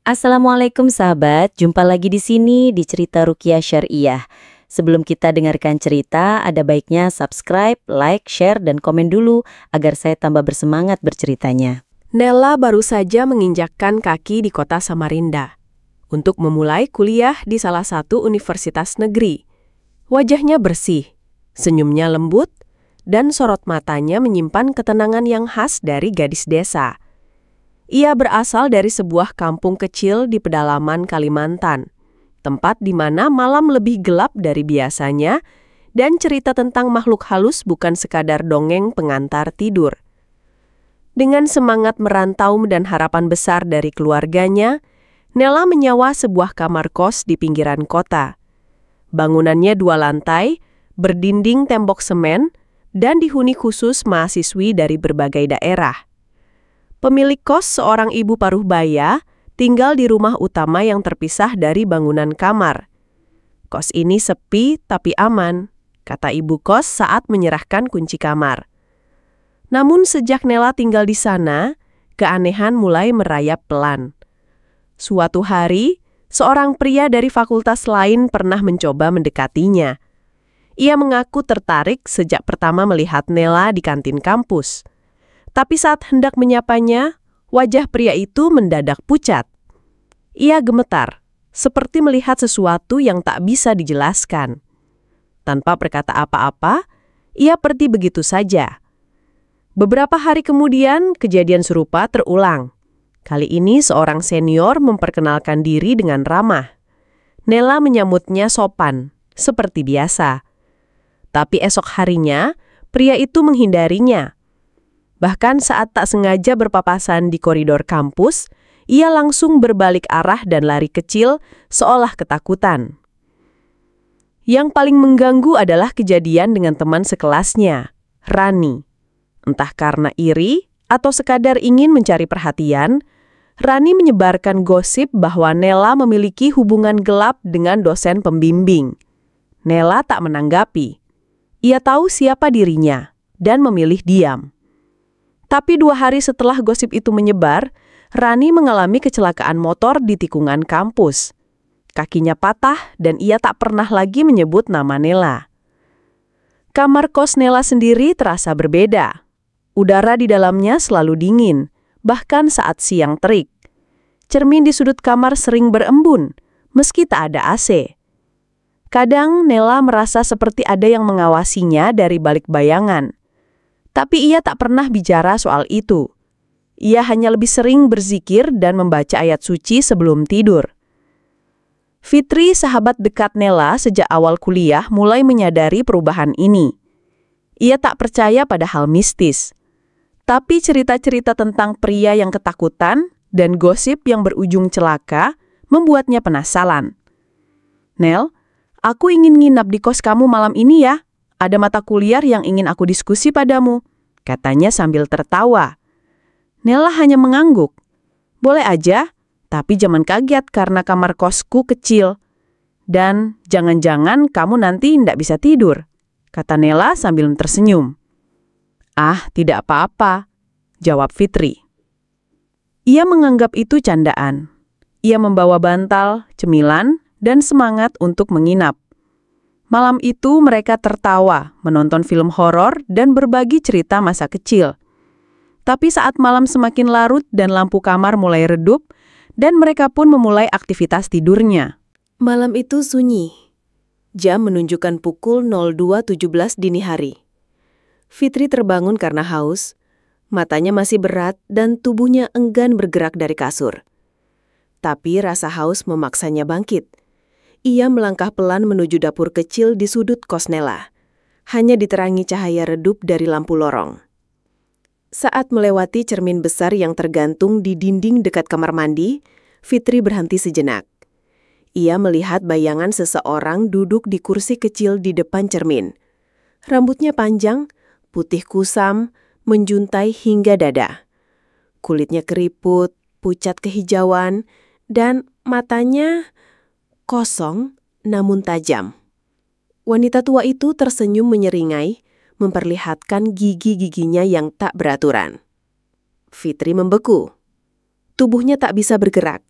Assalamualaikum sahabat, jumpa lagi di sini di Cerita Ruqyah Syariah. Sebelum kita dengarkan cerita, ada baiknya subscribe, like, share, dan komen dulu agar saya tambah bersemangat berceritanya. Nella baru saja menginjakkan kaki di kota Samarinda untuk memulai kuliah di salah satu universitas negeri. Wajahnya bersih, senyumnya lembut, dan sorot matanya menyimpan ketenangan yang khas dari gadis desa. Ia berasal dari sebuah kampung kecil di pedalaman Kalimantan, tempat di mana malam lebih gelap dari biasanya dan cerita tentang makhluk halus bukan sekadar dongeng pengantar tidur. Dengan semangat merantau dan harapan besar dari keluarganya, Nella menyewa sebuah kamar kos di pinggiran kota. Bangunannya 2 lantai, berdinding tembok semen, dan dihuni khusus mahasiswi dari berbagai daerah. Pemilik kos, seorang ibu paruh baya, tinggal di rumah utama yang terpisah dari bangunan kamar. "Kos ini sepi tapi aman," kata ibu kos saat menyerahkan kunci kamar. Namun sejak Nella tinggal di sana, keanehan mulai merayap pelan. Suatu hari, seorang pria dari fakultas lain pernah mencoba mendekatinya. Ia mengaku tertarik sejak pertama melihat Nella di kantin kampus. Tapi saat hendak menyapanya, wajah pria itu mendadak pucat. Ia gemetar, seperti melihat sesuatu yang tak bisa dijelaskan. Tanpa berkata apa-apa, ia pergi begitu saja. Beberapa hari kemudian, kejadian serupa terulang. Kali ini seorang senior memperkenalkan diri dengan ramah. Nella menyambutnya sopan, seperti biasa. Tapi esok harinya, pria itu menghindarinya. Bahkan saat tak sengaja berpapasan di koridor kampus, ia langsung berbalik arah dan lari kecil seolah ketakutan. Yang paling mengganggu adalah kejadian dengan teman sekelasnya, Rani. Entah karena iri atau sekadar ingin mencari perhatian, Rani menyebarkan gosip bahwa Nella memiliki hubungan gelap dengan dosen pembimbing. Nella tak menanggapi. Ia tahu siapa dirinya dan memilih diam. Tapi 2 hari setelah gosip itu menyebar, Rani mengalami kecelakaan motor di tikungan kampus. Kakinya patah dan ia tak pernah lagi menyebut nama Nella. Kamar kos Nella sendiri terasa berbeda. Udara di dalamnya selalu dingin, bahkan saat siang terik. Cermin di sudut kamar sering berembun, meski tak ada AC. Kadang Nella merasa seperti ada yang mengawasinya dari balik bayangan. Tapi ia tak pernah bicara soal itu. Ia hanya lebih sering berzikir dan membaca ayat suci sebelum tidur. Fitri, sahabat dekat Nella sejak awal kuliah, mulai menyadari perubahan ini. Ia tak percaya pada hal mistis. Tapi cerita-cerita tentang pria yang ketakutan dan gosip yang berujung celaka membuatnya penasaran. "Nel, aku ingin nginap di kos kamu malam ini ya. Ada mata kuliah yang ingin aku diskusi padamu," katanya sambil tertawa. Nella hanya mengangguk. "Boleh aja, tapi jangan kaget karena kamar kosku kecil. Dan jangan-jangan kamu nanti tidak bisa tidur," kata Nella sambil tersenyum. "Ah, tidak apa-apa," jawab Fitri. Ia menganggap itu candaan. Ia membawa bantal, cemilan, dan semangat untuk menginap. Malam itu mereka tertawa, menonton film horor, dan berbagi cerita masa kecil. Tapi saat malam semakin larut dan lampu kamar mulai redup, dan mereka pun memulai aktivitas tidurnya. Malam itu sunyi. Jam menunjukkan pukul 02.17 dini hari. Fitri terbangun karena haus, matanya masih berat dan tubuhnya enggan bergerak dari kasur. Tapi rasa haus memaksanya bangkit. Ia melangkah pelan menuju dapur kecil di sudut kos Nella, hanya diterangi cahaya redup dari lampu lorong. Saat melewati cermin besar yang tergantung di dinding dekat kamar mandi, Fitri berhenti sejenak. Ia melihat bayangan seseorang duduk di kursi kecil di depan cermin. Rambutnya panjang, putih kusam, menjuntai hingga dada. Kulitnya keriput, pucat kehijauan, dan matanya kosong namun tajam. Wanita tua itu tersenyum menyeringai, memperlihatkan gigi-giginya yang tak beraturan. Fitri membeku. Tubuhnya tak bisa bergerak.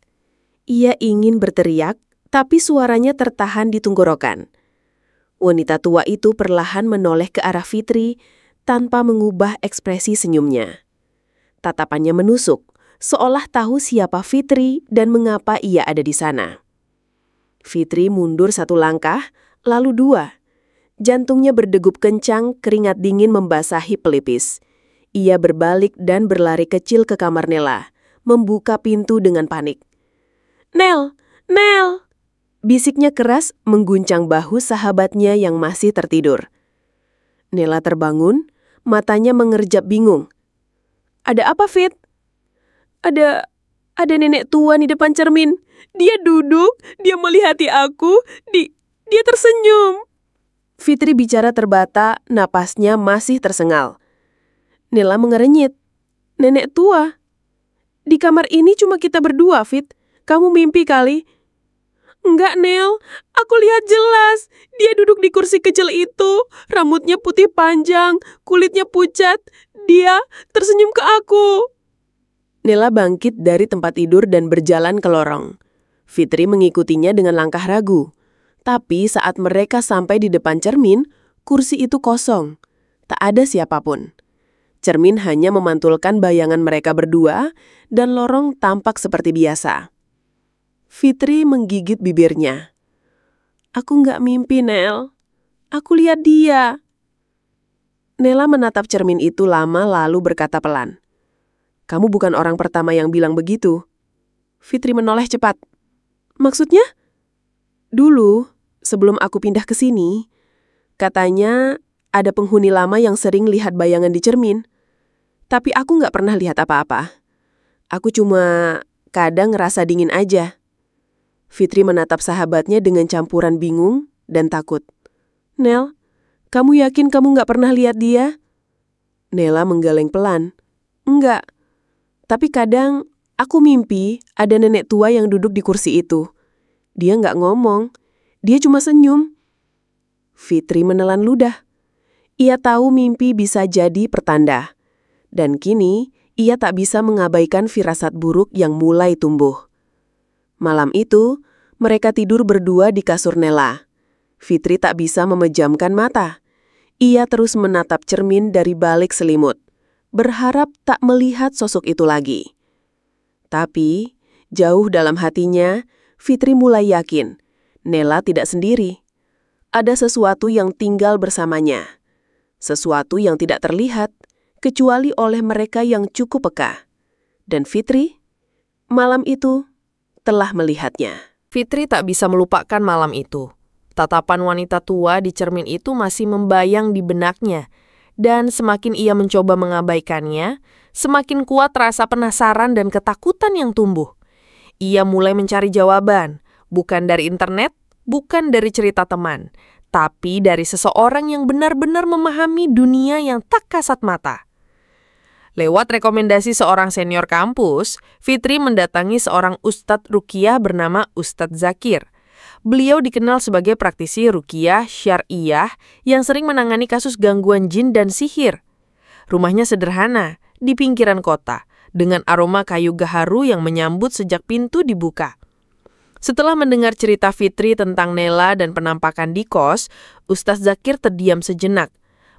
Ia ingin berteriak, tapi suaranya tertahan di tenggorokan. Wanita tua itu perlahan menoleh ke arah Fitri tanpa mengubah ekspresi senyumnya. Tatapannya menusuk, seolah tahu siapa Fitri dan mengapa ia ada di sana. Fitri mundur 1 langkah, lalu 2. Jantungnya berdegup kencang, keringat dingin membasahi pelipis. Ia berbalik dan berlari kecil ke kamar Nela, membuka pintu dengan panik. "Nel! Nel!" Bisiknya keras mengguncang bahu sahabatnya yang masih tertidur. Nela terbangun, matanya mengerjap bingung. "Ada apa, Fit?" Ada nenek tua di depan cermin. Dia duduk, dia melihati aku, dia tersenyum." Fitri bicara terbata, napasnya masih tersengal. Nela mengerenyit. "Nenek tua? Di kamar ini cuma kita berdua, Fit. Kamu mimpi kali?" "Enggak, Nel. Aku lihat jelas. Dia duduk di kursi kecil itu. Rambutnya putih panjang, kulitnya pucat. Dia tersenyum ke aku." Nela bangkit dari tempat tidur dan berjalan ke lorong. Fitri mengikutinya dengan langkah ragu. Tapi saat mereka sampai di depan cermin, kursi itu kosong. Tak ada siapapun. Cermin hanya memantulkan bayangan mereka berdua dan lorong tampak seperti biasa. Fitri menggigit bibirnya. "Aku nggak mimpi, Nel. Aku lihat dia." Nela menatap cermin itu lama lalu berkata pelan. "Kamu bukan orang pertama yang bilang begitu." Fitri menoleh cepat. "Maksudnya?" "Dulu, sebelum aku pindah ke sini, katanya ada penghuni lama yang sering lihat bayangan di cermin. Tapi aku nggak pernah lihat apa-apa. Aku cuma kadang ngerasa dingin aja." Fitri menatap sahabatnya dengan campuran bingung dan takut. "Nel, kamu yakin kamu nggak pernah lihat dia?" Nela menggeleng pelan. "Enggak. Tapi kadang aku mimpi ada nenek tua yang duduk di kursi itu. Dia nggak ngomong, dia cuma senyum." Fitri menelan ludah. Ia tahu mimpi bisa jadi pertanda. Dan kini, ia tak bisa mengabaikan firasat buruk yang mulai tumbuh. Malam itu, mereka tidur berdua di kasur Nela. Fitri tak bisa memejamkan mata. Ia terus menatap cermin dari balik selimut, berharap tak melihat sosok itu lagi. Tapi, jauh dalam hatinya, Fitri mulai yakin Nela tidak sendiri. Ada sesuatu yang tinggal bersamanya. Sesuatu yang tidak terlihat, kecuali oleh mereka yang cukup peka. Dan Fitri, malam itu, telah melihatnya. Fitri tak bisa melupakan malam itu. Tatapan wanita tua di cermin itu masih membayang di benaknya. Dan semakin ia mencoba mengabaikannya, semakin kuat rasa penasaran dan ketakutan yang tumbuh. Ia mulai mencari jawaban, bukan dari internet, bukan dari cerita teman, tapi dari seseorang yang benar-benar memahami dunia yang tak kasat mata. Lewat rekomendasi seorang senior kampus, Fitri mendatangi seorang ustadz ruqyah bernama Ustadz Zakir. Beliau dikenal sebagai praktisi ruqyah syariah yang sering menangani kasus gangguan jin dan sihir. Rumahnya sederhana, di pinggiran kota, dengan aroma kayu gaharu yang menyambut sejak pintu dibuka. Setelah mendengar cerita Fitri tentang Nela dan penampakan di kos, Ustadz Zakir terdiam sejenak.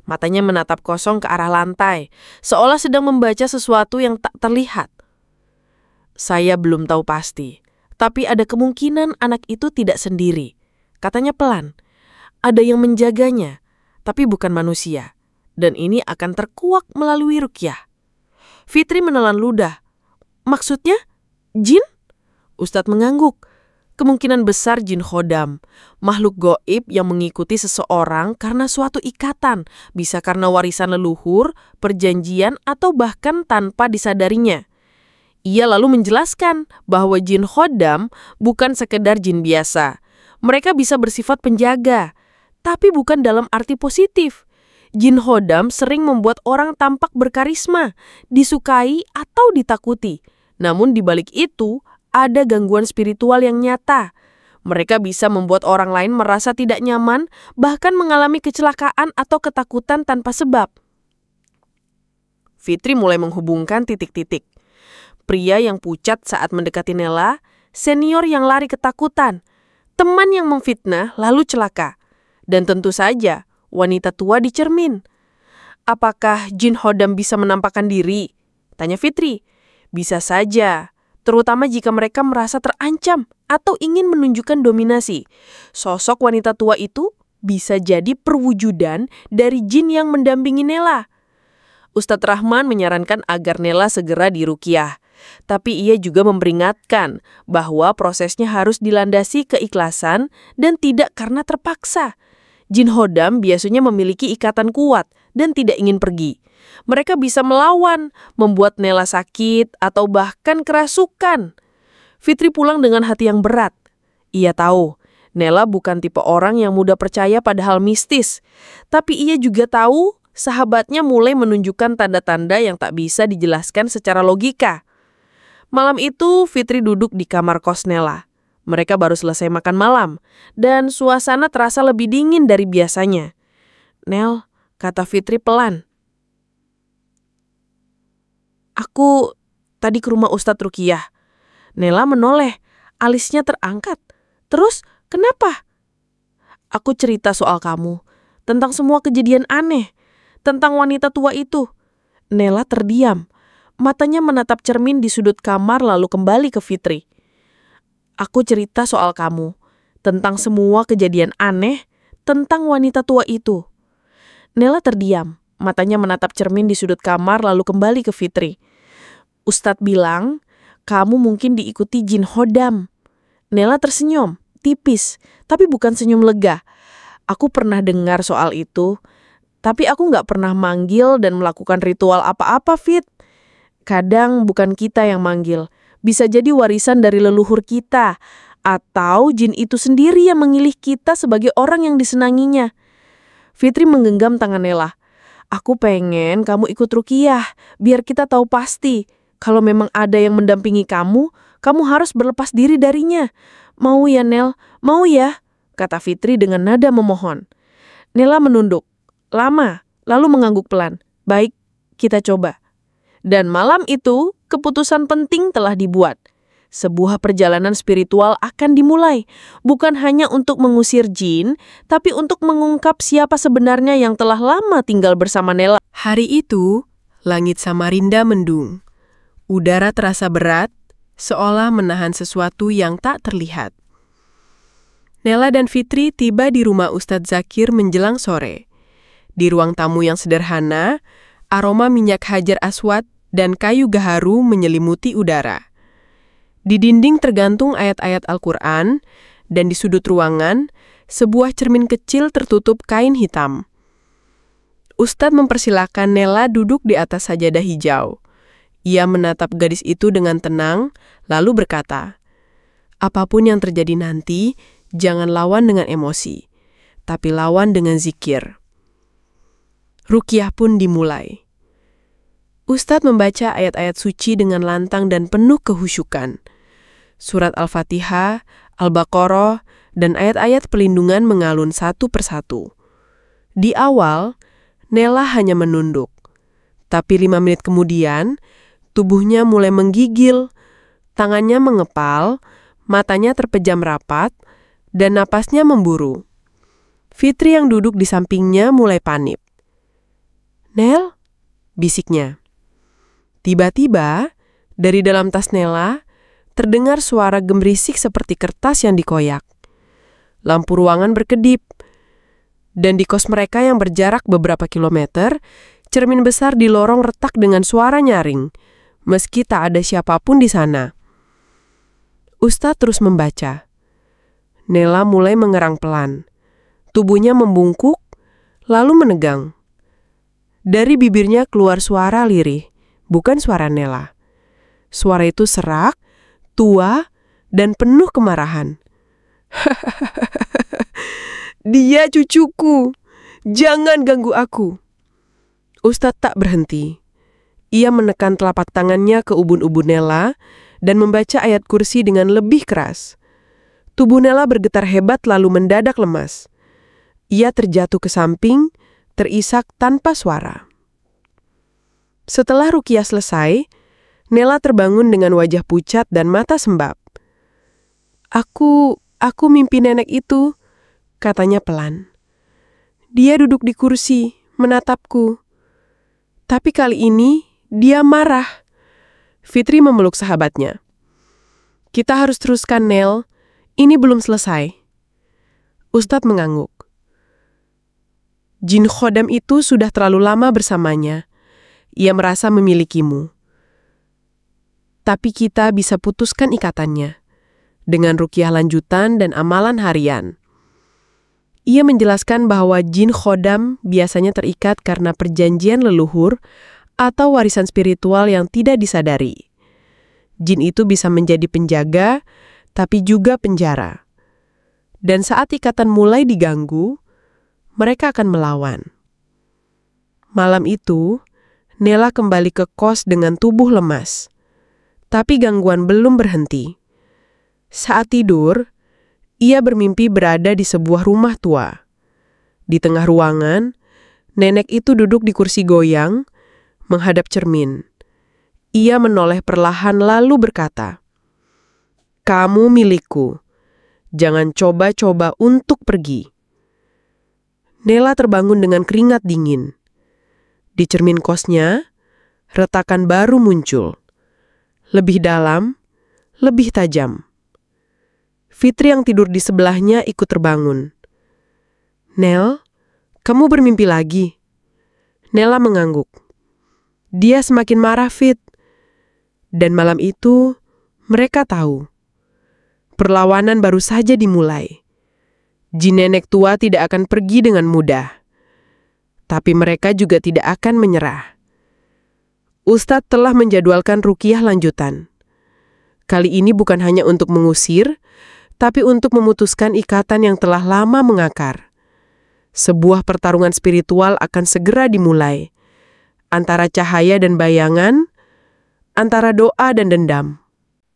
Matanya menatap kosong ke arah lantai, seolah sedang membaca sesuatu yang tak terlihat. "Saya belum tahu pasti, tapi ada kemungkinan anak itu tidak sendiri," katanya pelan. "Ada yang menjaganya, tapi bukan manusia, dan ini akan terkuak melalui ruqyah." Fitri menelan ludah. "Maksudnya? Jin?" Ustadz mengangguk. "Kemungkinan besar jin khodam, makhluk goib yang mengikuti seseorang karena suatu ikatan, bisa karena warisan leluhur, perjanjian, atau bahkan tanpa disadarinya." Ia lalu menjelaskan bahwa jin khodam bukan sekedar jin biasa. Mereka bisa bersifat penjaga, tapi bukan dalam arti positif. Jin khodam sering membuat orang tampak berkarisma, disukai atau ditakuti. Namun di balik itu, ada gangguan spiritual yang nyata. Mereka bisa membuat orang lain merasa tidak nyaman, bahkan mengalami kecelakaan atau ketakutan tanpa sebab. Fitri mulai menghubungkan titik-titik. Pria yang pucat saat mendekati Nela, senior yang lari ketakutan, teman yang memfitnah lalu celaka. Dan tentu saja, wanita tua di cermin. Apakah Jin Hodam bisa menampakkan diri? Tanya Fitri. Bisa saja, terutama jika mereka merasa terancam atau ingin menunjukkan dominasi. Sosok wanita tua itu bisa jadi perwujudan dari jin yang mendampingi Nela. Ustadz Rahman menyarankan agar Nela segera diruqyah. Tapi ia juga memperingatkan bahwa prosesnya harus dilandasi keikhlasan dan tidak karena terpaksa. Jin Hodam biasanya memiliki ikatan kuat dan tidak ingin pergi. Mereka bisa melawan, membuat Nela sakit, atau bahkan kerasukan. Fitri pulang dengan hati yang berat. Ia tahu, Nela bukan tipe orang yang mudah percaya pada hal mistis. Tapi ia juga tahu sahabatnya mulai menunjukkan tanda-tanda yang tak bisa dijelaskan secara logika. Malam itu, Fitri duduk di kamar kos Nela. Mereka baru selesai makan malam, dan suasana terasa lebih dingin dari biasanya. "Nel," kata Fitri pelan. "Aku tadi ke rumah Ustadz Ruqyah." Nela menoleh, alisnya terangkat. "Terus, kenapa?" "Aku cerita soal kamu, tentang semua kejadian aneh, tentang wanita tua itu." Nela terdiam, matanya menatap cermin di sudut kamar lalu kembali ke Fitri. "Aku cerita soal kamu, tentang semua kejadian aneh, tentang wanita tua itu." Nela terdiam, matanya menatap cermin di sudut kamar lalu kembali ke Fitri. "Ustadz bilang, kamu mungkin diikuti Jin Hodam." Nela tersenyum, tipis, tapi bukan senyum lega. "Aku pernah dengar soal itu, tapi aku nggak pernah manggil dan melakukan ritual apa-apa, Fit. Kadang bukan kita yang manggil, bisa jadi warisan dari leluhur kita, atau jin itu sendiri yang memilih kita sebagai orang yang disenanginya." Fitri menggenggam tangan Nela. "Aku pengen kamu ikut ruqyah, biar kita tahu pasti. Kalau memang ada yang mendampingi kamu, kamu harus berlepas diri darinya. Mau ya, Nel? Mau ya?" kata Fitri dengan nada memohon. Nela menunduk lama, lalu mengangguk pelan. "Baik, kita coba." Dan malam itu, keputusan penting telah dibuat. Sebuah perjalanan spiritual akan dimulai, bukan hanya untuk mengusir jin, tapi untuk mengungkap siapa sebenarnya yang telah lama tinggal bersama Nela. Hari itu, langit Samarinda mendung. Udara terasa berat, seolah menahan sesuatu yang tak terlihat. Nela dan Fitri tiba di rumah Ustadz Zakir menjelang sore. Di ruang tamu yang sederhana, aroma minyak hajar aswad dan kayu gaharu menyelimuti udara. Di dinding tergantung ayat-ayat Al-Quran, dan di sudut ruangan, sebuah cermin kecil tertutup kain hitam. Ustadz mempersilahkan Nela duduk di atas sajadah hijau. Ia menatap gadis itu dengan tenang, lalu berkata, "Apapun yang terjadi nanti, jangan lawan dengan emosi, tapi lawan dengan zikir." Ruqyah pun dimulai. Ustadz membaca ayat-ayat suci dengan lantang dan penuh kehusyukan. Surat Al-Fatihah, Al-Baqarah, dan ayat-ayat pelindungan mengalun satu persatu. Di awal, Nela hanya menunduk. Tapi 5 menit kemudian, tubuhnya mulai menggigil, tangannya mengepal, matanya terpejam rapat, dan napasnya memburu. Fitri yang duduk di sampingnya mulai panik. "Nel?" bisiknya. Tiba-tiba, dari dalam tas Nela, terdengar suara gemerisik seperti kertas yang dikoyak. Lampu ruangan berkedip, dan di kos mereka yang berjarak beberapa kilometer, cermin besar di lorong retak dengan suara nyaring, meski tak ada siapapun di sana. Ustadz terus membaca. Nela mulai mengerang pelan. Tubuhnya membungkuk, lalu menegang. Dari bibirnya keluar suara lirih, bukan suara Nela. Suara itu serak, tua, dan penuh kemarahan. "Dia cucuku, jangan ganggu aku." Ustadz tak berhenti. Ia menekan telapak tangannya ke ubun-ubun Nela dan membaca ayat kursi dengan lebih keras. Tubuh Nela bergetar hebat lalu mendadak lemas. Ia terjatuh ke samping, terisak tanpa suara. Setelah ruqyah selesai, Nela terbangun dengan wajah pucat dan mata sembab. Aku mimpi nenek itu, katanya pelan. Dia duduk di kursi, menatapku. Tapi kali ini, dia marah. Fitri memeluk sahabatnya. Kita harus teruskan, Nel. Ini belum selesai. Ustadz mengangguk. Jin Khodam itu sudah terlalu lama bersamanya. Ia merasa memilikimu. Tapi kita bisa putuskan ikatannya dengan ruqyah lanjutan dan amalan harian. Ia menjelaskan bahwa Jin Khodam biasanya terikat karena perjanjian leluhur atau warisan spiritual yang tidak disadari. Jin itu bisa menjadi penjaga, tapi juga penjara. Dan saat ikatan mulai diganggu, mereka akan melawan. Malam itu, Nela kembali ke kos dengan tubuh lemas. Tapi gangguan belum berhenti. Saat tidur, ia bermimpi berada di sebuah rumah tua. Di tengah ruangan, nenek itu duduk di kursi goyang, menghadap cermin. Ia menoleh perlahan lalu berkata, "Kamu milikku. Jangan coba-coba untuk pergi." Nela terbangun dengan keringat dingin. Di cermin kosnya, retakan baru muncul. Lebih dalam, lebih tajam. Fitri yang tidur di sebelahnya ikut terbangun. "Nel, kamu bermimpi lagi?" Nela mengangguk. Dia semakin marah, Fit. Dan malam itu, mereka tahu. Perlawanan baru saja dimulai. Jin nenek tua tidak akan pergi dengan mudah. Tapi mereka juga tidak akan menyerah. Ustadz telah menjadwalkan ruqyah lanjutan. Kali ini bukan hanya untuk mengusir, tapi untuk memutuskan ikatan yang telah lama mengakar. Sebuah pertarungan spiritual akan segera dimulai. Antara cahaya dan bayangan, antara doa dan dendam.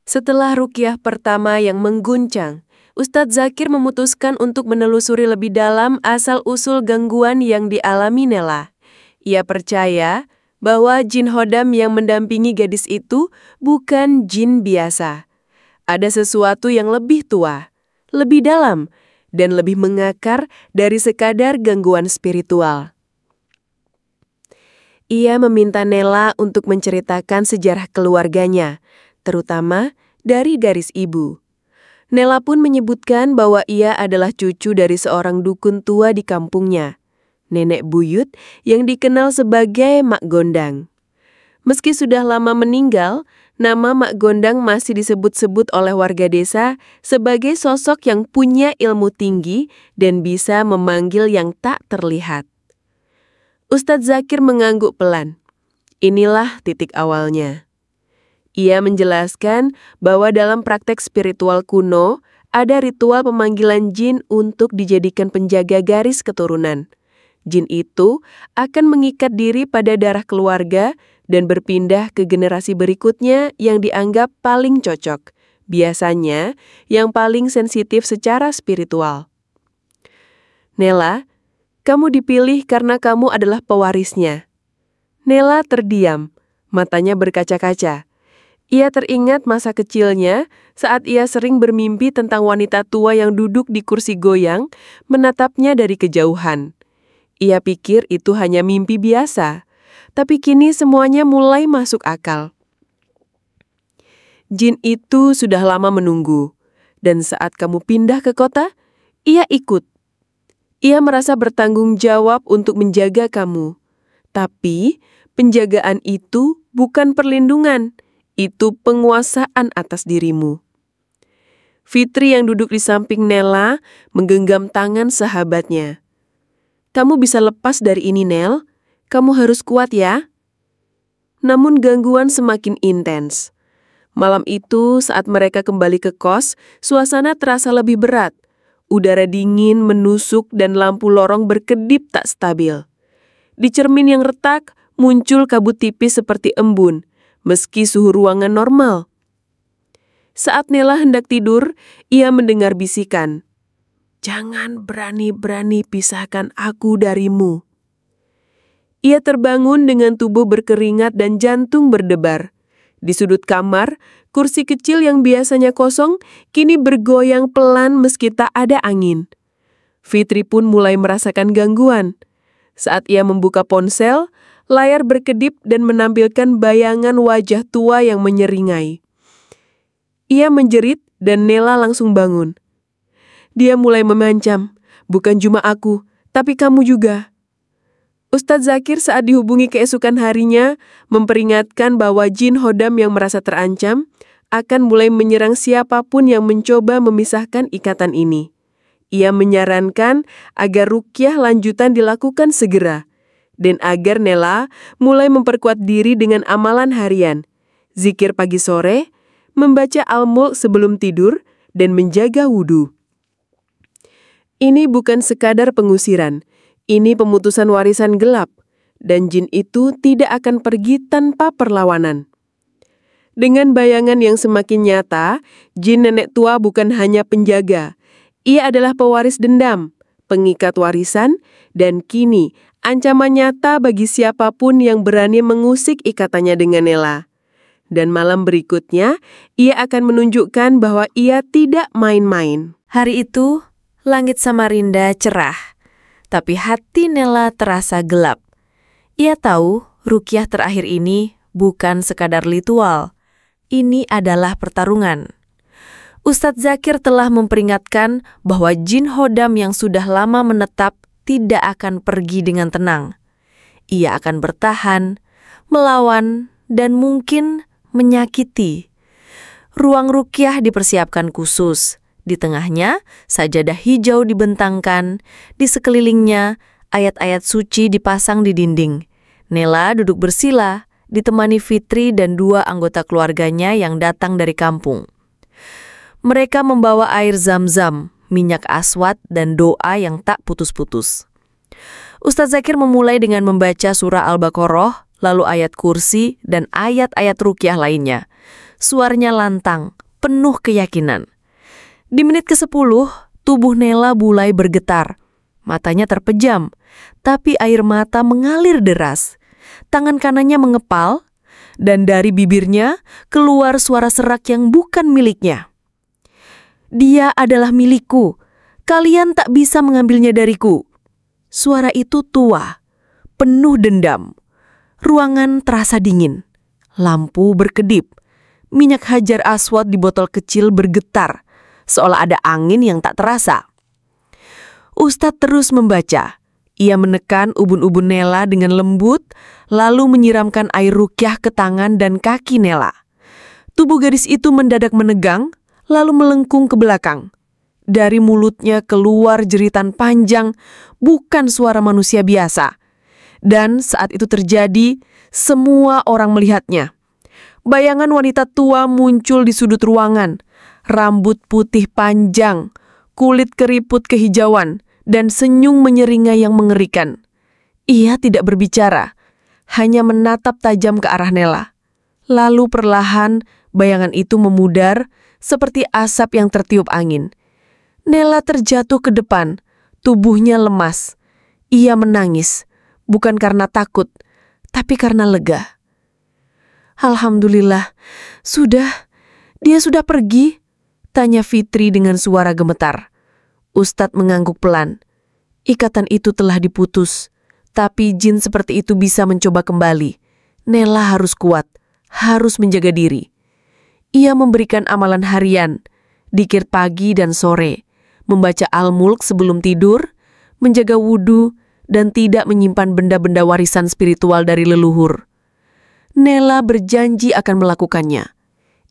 Setelah ruqyah pertama yang mengguncang, Ustadz Zakir memutuskan untuk menelusuri lebih dalam asal-usul gangguan yang dialami Nela. Ia percaya bahwa Jin Khodam yang mendampingi gadis itu bukan jin biasa. Ada sesuatu yang lebih tua, lebih dalam, dan lebih mengakar dari sekadar gangguan spiritual. Ia meminta Nela untuk menceritakan sejarah keluarganya, terutama dari garis ibu. Nela pun menyebutkan bahwa ia adalah cucu dari seorang dukun tua di kampungnya, Nenek Buyut yang dikenal sebagai Mak Gondang. Meski sudah lama meninggal, nama Mak Gondang masih disebut-sebut oleh warga desa sebagai sosok yang punya ilmu tinggi dan bisa memanggil yang tak terlihat. Ustadz Zakir mengangguk pelan. Inilah titik awalnya. Ia menjelaskan bahwa dalam praktek spiritual kuno, ada ritual pemanggilan jin untuk dijadikan penjaga garis keturunan. Jin itu akan mengikat diri pada darah keluarga dan berpindah ke generasi berikutnya yang dianggap paling cocok, biasanya yang paling sensitif secara spiritual. Nela, kamu dipilih karena kamu adalah pewarisnya. Nela terdiam, matanya berkaca-kaca. Ia teringat masa kecilnya saat ia sering bermimpi tentang wanita tua yang duduk di kursi goyang, menatapnya dari kejauhan. Ia pikir itu hanya mimpi biasa, tapi kini semuanya mulai masuk akal. Jin itu sudah lama menunggu, dan saat kamu pindah ke kota, ia ikut. Ia merasa bertanggung jawab untuk menjaga kamu. Tapi, penjagaan itu bukan perlindungan, itu penguasaan atas dirimu. Fitri yang duduk di samping Nela menggenggam tangan sahabatnya. Kamu bisa lepas dari ini, Nel. Kamu harus kuat ya. Namun gangguan semakin intens. Malam itu saat mereka kembali ke kos, suasana terasa lebih berat. Udara dingin menusuk dan lampu lorong berkedip tak stabil. Di cermin yang retak, muncul kabut tipis seperti embun, meski suhu ruangan normal. Saat Nela hendak tidur, ia mendengar bisikan. "Jangan berani-berani pisahkan aku darimu." Ia terbangun dengan tubuh berkeringat dan jantung berdebar. Di sudut kamar, kursi kecil yang biasanya kosong kini bergoyang pelan meski tak ada angin. Fitri pun mulai merasakan gangguan. Saat ia membuka ponsel, layar berkedip dan menampilkan bayangan wajah tua yang menyeringai. Ia menjerit dan Nela langsung bangun. Dia mulai memancam, bukan cuma aku, tapi kamu juga. Ustadz Zakir saat dihubungi keesokan harinya memperingatkan bahwa jin hodam yang merasa terancam akan mulai menyerang siapapun yang mencoba memisahkan ikatan ini. Ia menyarankan agar ruqyah lanjutan dilakukan segera dan agar Nela mulai memperkuat diri dengan amalan harian, zikir pagi sore, membaca Al-Mulk sebelum tidur, dan menjaga wudhu. Ini bukan sekadar pengusiran. Ini pemutusan warisan gelap, dan jin itu tidak akan pergi tanpa perlawanan. Dengan bayangan yang semakin nyata, jin nenek tua bukan hanya penjaga. Ia adalah pewaris dendam, pengikat warisan, dan kini ancaman nyata bagi siapapun yang berani mengusik ikatannya dengan Nela. Dan malam berikutnya, ia akan menunjukkan bahwa ia tidak main-main. Hari itu, langit Samarinda cerah. Tapi hati Nela terasa gelap. Ia tahu ruqyah terakhir ini bukan sekadar ritual. Ini adalah pertarungan. Ustadz Zakir telah memperingatkan bahwa jin hodam yang sudah lama menetap tidak akan pergi dengan tenang. Ia akan bertahan, melawan, dan mungkin menyakiti. Ruang ruqyah dipersiapkan khusus. Di tengahnya, sajadah hijau dibentangkan, di sekelilingnya, ayat-ayat suci dipasang di dinding. Nela duduk bersila, ditemani Fitri dan 2 anggota keluarganya yang datang dari kampung. Mereka membawa air zam-zam, minyak aswad, dan doa yang tak putus-putus. Ustadz Zakir memulai dengan membaca surah Al-Baqarah, lalu ayat kursi, dan ayat-ayat ruqyah lainnya. Suaranya lantang, penuh keyakinan. Di menit ke-10, tubuh Nela mulai bergetar. Matanya terpejam, tapi air mata mengalir deras. Tangan kanannya mengepal, dan dari bibirnya keluar suara serak yang bukan miliknya. Dia adalah milikku, kalian tak bisa mengambilnya dariku. Suara itu tua, penuh dendam. Ruangan terasa dingin, lampu berkedip, minyak hajar aswad di botol kecil bergetar, seolah ada angin yang tak terasa. Ustadz terus membaca. Ia menekan ubun-ubun Nela dengan lembut, lalu menyiramkan air ruqyah ke tangan dan kaki Nela. Tubuh gadis itu mendadak menegang, lalu melengkung ke belakang. Dari mulutnya keluar jeritan panjang, bukan suara manusia biasa. Dan saat itu terjadi, semua orang melihatnya. Bayangan wanita tua muncul di sudut ruangan. Rambut putih panjang, kulit keriput kehijauan, dan senyum menyeringai yang mengerikan. Ia tidak berbicara, hanya menatap tajam ke arah Nela. Lalu perlahan bayangan itu memudar seperti asap yang tertiup angin. Nela terjatuh ke depan, tubuhnya lemas. Ia menangis, bukan karena takut, tapi karena lega. Alhamdulillah, dia sudah pergi, tanya Fitri dengan suara gemetar. Ustadz mengangguk pelan. Ikatan itu telah diputus, tapi jin seperti itu bisa mencoba kembali. Nela harus kuat, harus menjaga diri. Ia memberikan amalan harian, dzikir pagi dan sore, membaca Al-Mulk sebelum tidur, menjaga wudhu, dan tidak menyimpan benda-benda warisan spiritual dari leluhur. Nela berjanji akan melakukannya.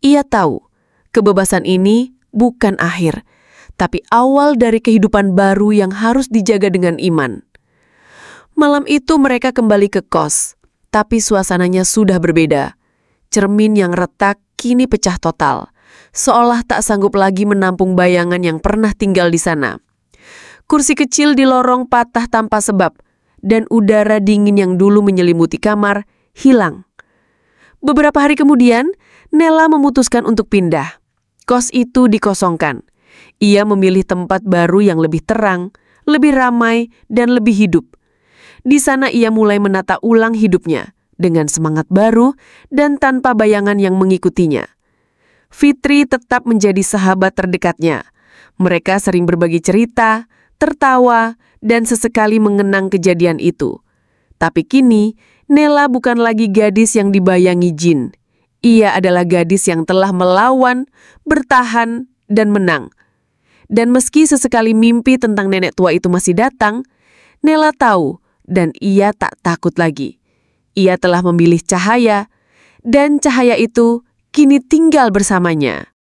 Ia tahu, kebebasan ini bukan akhir, tapi awal dari kehidupan baru yang harus dijaga dengan iman. Malam itu mereka kembali ke kos, tapi suasananya sudah berbeda. Cermin yang retak kini pecah total, seolah tak sanggup lagi menampung bayangan yang pernah tinggal di sana. Kursi kecil di lorong patah tanpa sebab, dan udara dingin yang dulu menyelimuti kamar hilang. Beberapa hari kemudian, Nela memutuskan untuk pindah. Kos itu dikosongkan. Ia memilih tempat baru yang lebih terang, lebih ramai, dan lebih hidup. Di sana ia mulai menata ulang hidupnya, dengan semangat baru dan tanpa bayangan yang mengikutinya. Fitri tetap menjadi sahabat terdekatnya. Mereka sering berbagi cerita, tertawa, dan sesekali mengenang kejadian itu. Tapi kini, Nela bukan lagi gadis yang dibayangi jin. Ia adalah gadis yang telah melawan, bertahan, dan menang. Dan meski sesekali mimpi tentang nenek tua itu masih datang, Nela tahu dan ia tak takut lagi. Ia telah memilih cahaya, dan cahaya itu kini tinggal bersamanya.